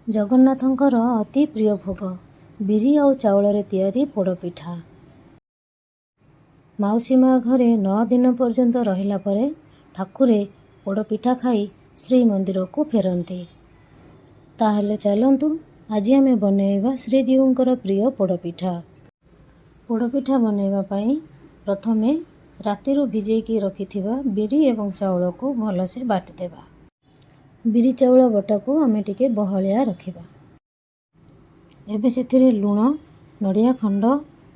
ଜଗନ୍ନାଥଙ୍କର ଅତି ପ୍ରିୟ ଭୋଗ ବିରି ଆଉ ଚାଉଳରେ ତିଆରି ପୋଡ଼ପିଠା। ମାଉସୀ ମା ଘରେ 9 ଦିନ ପର୍ଯ୍ୟନ୍ତ ରହିଲା ପରେ ଠାକୁରେ ପୋଡ଼ପିଠା ଖାଇ ଶ୍ରୀମନ୍ଦିରକୁ ଫେରନ୍ତି। ତାହେଲେ ଚାଲନ୍ତୁ ଆଜି ଆମେ ବନେଇବା ଶ୍ରୀଜୀଉଙ୍କର ପ୍ରିୟ ପୋଡ଼ପିଠା। ପୋଡ଼ପିଠା ବନେଇବା ପାଇଁ ପ୍ରଥମେ ରାତିରୁ ଭିଜେଇକି ରଖିଥିବା ବିରି ଏବଂ ଚାଉଳକୁ ଭଲସେ ବାଟିଦେବା। ବିରି ଚାଉଳ ବଟାକୁ ଆମେ ଟିକେ ବହଳିଆ ରଖିବା। ଏବେ ସେଥିରେ ଲୁଣ, ନଡ଼ିଆ ଖଣ୍ଡ,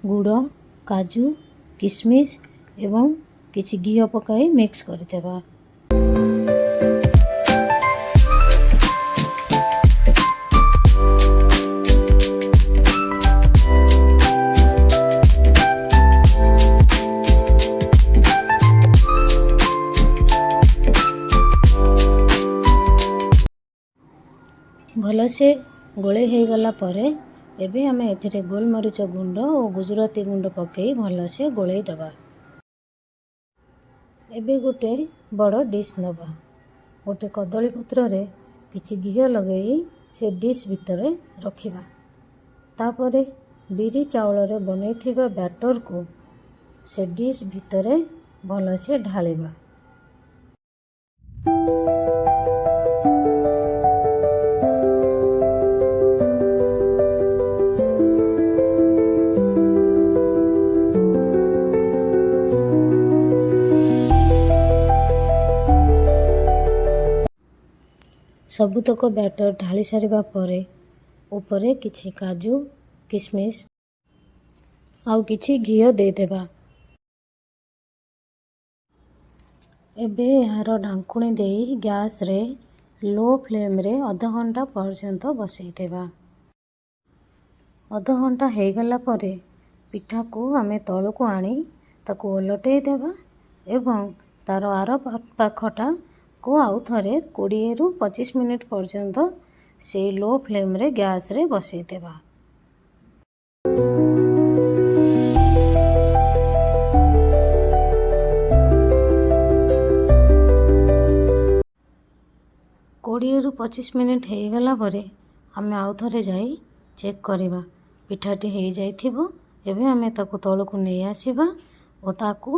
ଗୁଡ଼, କାଜୁ, କିସମିସ ଏବଂ କିଛି ଘିଅ ପକାଇ ମିକ୍ସ କରିଦେବା। ଭଲସେ ଗୋଳେଇ ହେଇଗଲା ପରେ ଏବେ ଆମେ ଏଥିରେ ଗୋଲମରିଚ ଗୁଣ୍ଡ ଓ ଗୁଜୁରାତି ଗୁଣ୍ଡ ପକାଇ ଭଲସେ ଗୋଳେଇ ଦେବା। ଏବେ ଗୋଟେ ବଡ଼ ଡିସ୍ ନେବା। ଗୋଟେ କଦଳୀ ପତ୍ରରେ କିଛି ଘିଅ ଲଗାଇ ସେ ଡିସ୍ ଭିତରେ ରଖିବା। ତାପରେ ବିରି ଚାଉଳରେ ବନେଇଥିବା ବ୍ୟାଟରକୁ ସେ ଡିସ୍ ଭିତରେ ଭଲସେ ଢାଳିବା। ସବୁତକ ବ୍ୟାଟର ଢାଳି ସାରିବା ପରେ ଉପରେ କିଛି କାଜୁ, କିସମିସ ଆଉ କିଛି ଘିଅ ଦେଇଦେବା। ଏବେ ଏହାର ଢାଙ୍କୁଣୀ ଦେଇ ଗ୍ୟାସରେ ଲୋ ଫ୍ଲେମ୍ରେ ଅଧଘଣ୍ଟା ପର୍ଯ୍ୟନ୍ତ ବସେଇଦେବା। ଅଧଘଣ୍ଟା ହେଇଗଲା ପରେ ପିଠାକୁ ଆମେ ତଳକୁ ଆଣି ତାକୁ ଓଲଟେଇ ଦେବା ଏବଂ ତାର ଆର ପାଖଟାକୁ ଆଉ ଥରେ 20ରୁ 25 ମିନିଟ୍ ପର୍ଯ୍ୟନ୍ତ ସେଇ ଲୋ ଫ୍ଲେମ୍ରେ ଗ୍ୟାସରେ ବସେଇଦେବା। କୋଡ଼ିଏରୁ 25 ମିନିଟ୍ ହେଇଗଲା ପରେ ଆମେ ଆଉ ଥରେ ଯାଇ ଚେକ୍ କରିବା। ପିଠାଟି ହେଇଯାଇଥିବ। ଏବେ ଆମେ ତାକୁ ତଳକୁ ନେଇ ଆସିବା ଓ ତାକୁ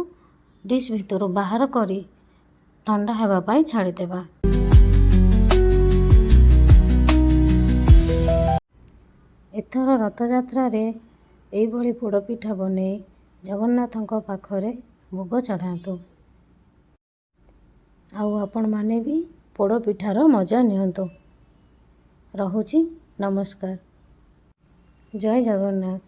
ଡିସ୍ ଭିତରୁ ବାହାର କରି ଥଣ୍ଡା ହେବା ପାଇଁ ଛାଡ଼ିଦେବା। ଏଥର ରଥଯାତ୍ରାରେ ଏଇଭଳି ପୋଡ଼ପିଠା ବନେଇ ଜଗନ୍ନାଥଙ୍କ ପାଖରେ ଭୋଗ ଚଢ଼ାନ୍ତୁ। ଆଉ ଆପଣମାନେ ବି ପୋଡ଼ପିଠାର ମଜା ନିଅନ୍ତୁ। ରହୁଛି, ନମସ୍କାର। ଜୟ ଜଗନ୍ନାଥ।